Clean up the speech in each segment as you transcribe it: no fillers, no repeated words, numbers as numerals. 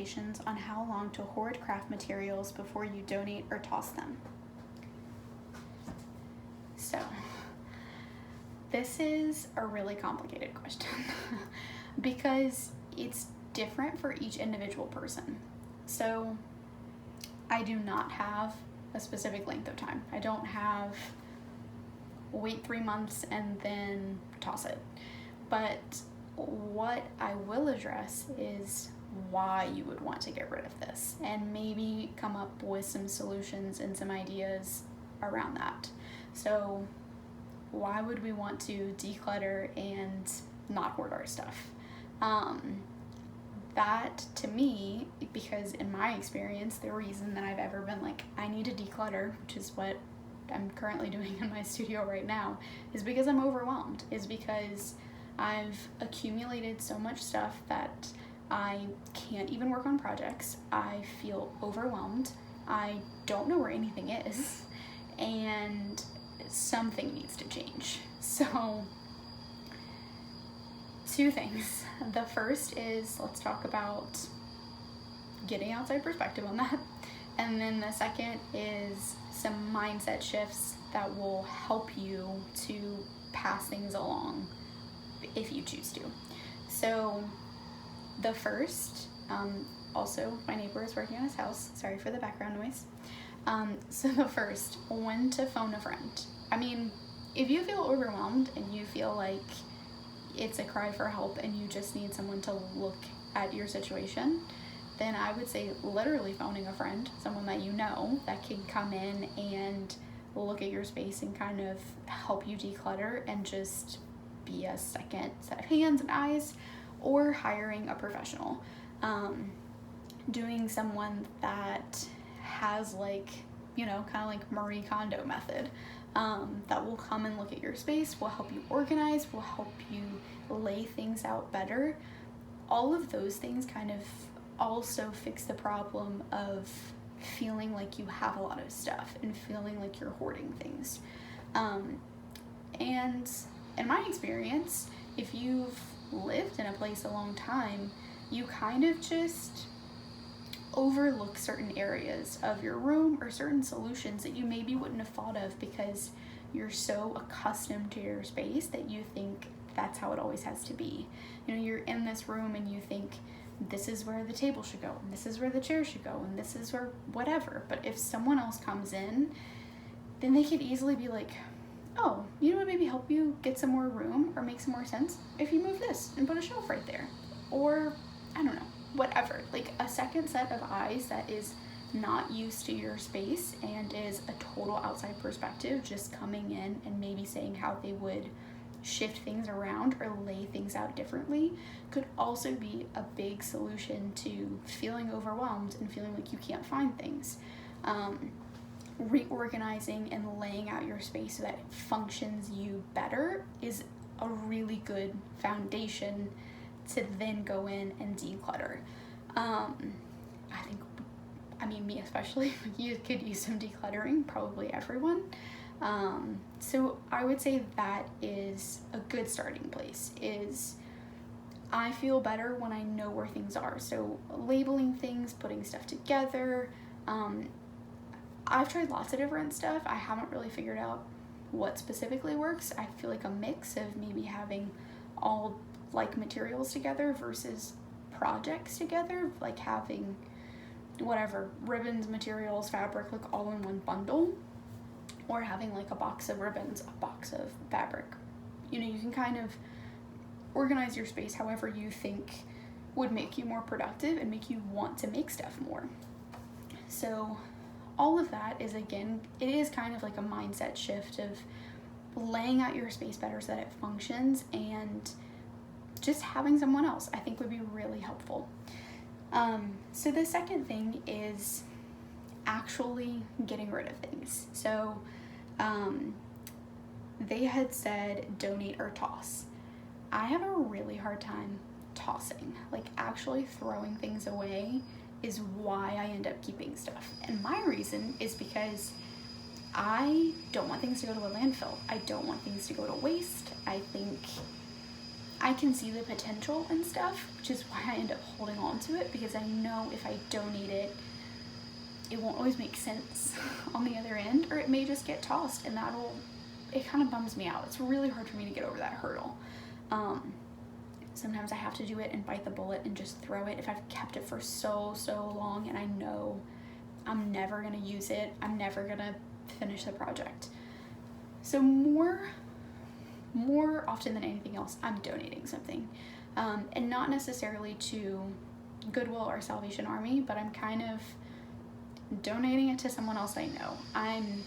recommendations on how long to hoard craft materials before you donate or toss them. So, this is a really complicated question because it's different for each individual person. So, I do not have a specific length of time. I don't have wait 3 months and then toss it. But what I will address is why you would want to get rid of this and maybe come up with some solutions and some ideas around that. So why would we want to declutter and not hoard our stuff? That to me, because in my experience, the reason that I've ever been like, I need to declutter, which is what I'm currently doing in my studio right now, is because I'm overwhelmed, is because I've accumulated so much stuff that I can't even work on projects. I feel overwhelmed. I don't know where anything is, and something needs to change. So, 2 things. The first is, let's talk about getting outside perspective on that. And then the second is some mindset shifts that will help you to pass things along if you choose to. So the first, also my neighbor is working on his house. Sorry for the background noise. So the first, when to phone a friend. I mean, if you feel overwhelmed and you feel like it's a cry for help and you just need someone to look at your situation, then I would say literally phoning a friend, someone that you know that can come in and look at your space and kind of help you declutter and just be a second set of hands and eyes, or hiring a professional. Doing someone that has like, kind of like Marie Kondo method, that will come and look at your space, will help you organize, will help you lay things out better. All of those things kind of also fix the problem of feeling like you have a lot of stuff and feeling like you're hoarding things. And in my experience, if you've lived in a place a long time, you kind of just overlook certain areas of your room or certain solutions that you maybe wouldn't have thought of because you're so accustomed to your space that you think that's how it always has to be. You're in this room and you think this is where the table should go, and this is where the chair should go, and this is where whatever. But if someone else comes in, then they could easily be like, oh, what, maybe help you get some more room or make some more sense if you move this and put a shelf right there. Or, I don't know, whatever. Like a second set of eyes that is not used to your space and is a total outside perspective, just coming in and maybe saying how they would shift things around or lay things out differently, could also be a big solution to feeling overwhelmed and feeling like you can't find things. Reorganizing and laying out your space so that it functions you better is a really good foundation to then go in and declutter. Me especially, you could use some decluttering, probably everyone. So I would say that is a good starting place. Is I feel better when I know where things are. So labeling things, putting stuff together. I've tried lots of different stuff. I haven't really figured out what specifically works. I feel like a mix of maybe having all like materials together versus projects together, like having whatever, ribbons, materials, fabric, like all in one bundle, or having like a box of ribbons, a box of fabric. You can kind of organize your space however you think would make you more productive and make you want to make stuff more. So all of that is, again, it is kind of like a mindset shift of laying out your space better so that it functions, and just having someone else I think would be really helpful. So the second thing is actually getting rid of things. So they had said donate or toss. I have a really hard time tossing. Like actually throwing things away is why I end up keeping stuff. And my reason is because I don't want things to go to a landfill. I don't want things to go to waste. I think I can see the potential and stuff, which is why I end up holding on to it, because I know if I donate it, it won't always make sense on the other end, or it may just get tossed, and it kind of bums me out. It's really hard for me to get over that hurdle. Sometimes I have to do it and bite the bullet and just throw it if I've kept it for so long and I know I'm never gonna use it, I'm never gonna finish the project. So more often than anything else, I'm donating something, and not necessarily to Goodwill or Salvation Army, but I'm kind of donating it to someone else I know. I'm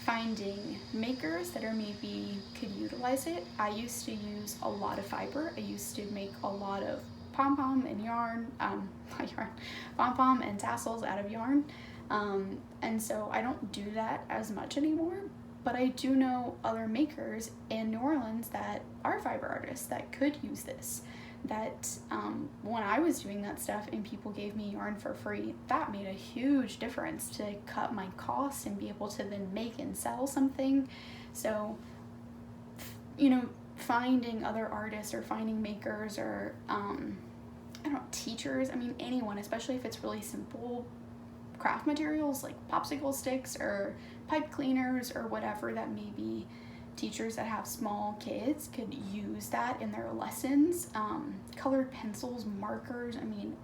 finding makers that are maybe could utilize it. I used to use a lot of fiber. I used to make a lot of pom-pom and yarn, pom-pom and tassels out of yarn. And so I don't do that as much anymore, but I do know other makers in New Orleans that are fiber artists that could use this. That when I was doing that stuff and people gave me yarn for free, that made a huge difference to cut my costs and be able to then make and sell something. So, you know, finding other artists or finding makers or, teachers, I mean, anyone, especially if it's really simple craft materials like popsicle sticks or pipe cleaners or whatever that may be. Teachers that have small kids could use that in their lessons. Colored pencils, markers, I mean,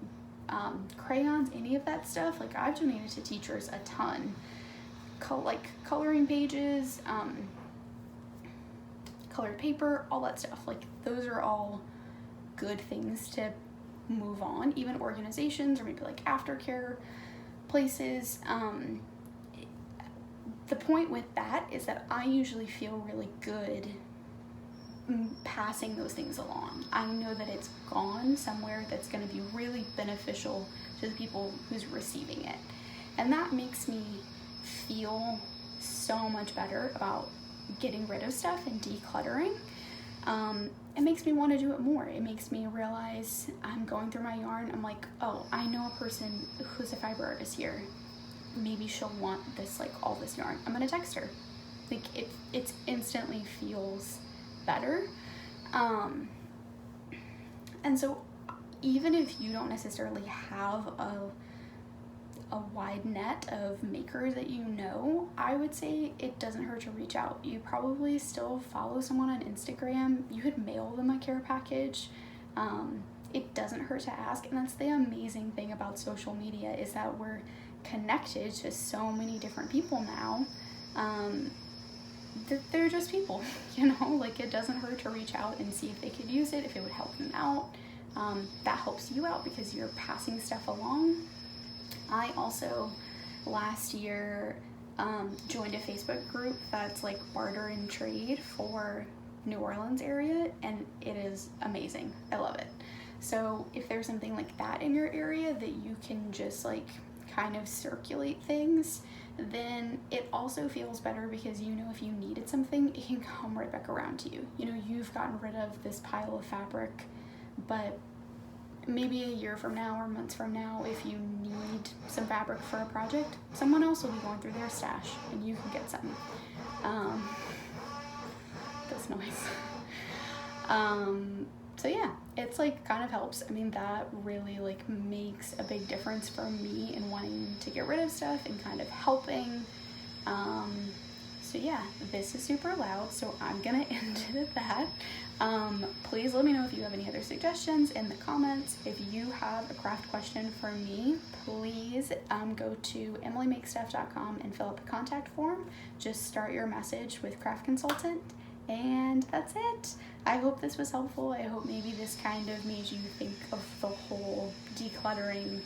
crayons, any of that stuff. Like, I've donated to teachers a ton. Like coloring pages, colored paper, all that stuff. Like, those are all good things to move on. Even organizations or maybe like aftercare places. The point with that is that I usually feel really good passing those things along. I know that it's gone somewhere that's going to be really beneficial to the people who's receiving it. And that makes me feel so much better about getting rid of stuff and decluttering. It makes me want to do it more. It makes me realize I'm going through my yarn. I'm like, oh, I know a person who's a fiber artist here. Maybe she'll want this, like all this yarn. I'm gonna text her. Like, it instantly feels better. And so even if you don't necessarily have a wide net of makers that you know, I would say it doesn't hurt to reach out. You probably still follow someone on Instagram. You could mail them a care package. It doesn't hurt to ask, and that's the amazing thing about social media, is that we're connected to so many different people now. They're just people, you know, like, it doesn't hurt to reach out and see if they could use it, if it would help them out. That helps you out because you're passing stuff along. I also last year joined a Facebook group that's like barter and trade for New Orleans area, and it is amazing. I love it. So if there's something like that in your area that you can just like kind of circulate things, then it also feels better because you know if you needed something, it can come right back around to you. You know, you've gotten rid of this pile of fabric, but maybe a year from now or months from now, if you need some fabric for a project, someone else will be going through their stash and you can get some. This noise. So yeah, it's like kind of helps. I mean, that really like makes a big difference for me in wanting to get rid of stuff and kind of helping. So yeah, this is super loud, so I'm gonna end it at that. Please let me know if you have any other suggestions in the comments. If you have a craft question for me, please go to emilymakesstuff.com and fill out the contact form. Just start your message with craft consultant, and that's it. I hope this was helpful. I hope maybe this kind of made you think of the whole decluttering,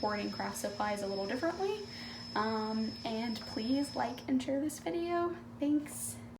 hoarding craft supplies a little differently. And please like and share this video. Thanks.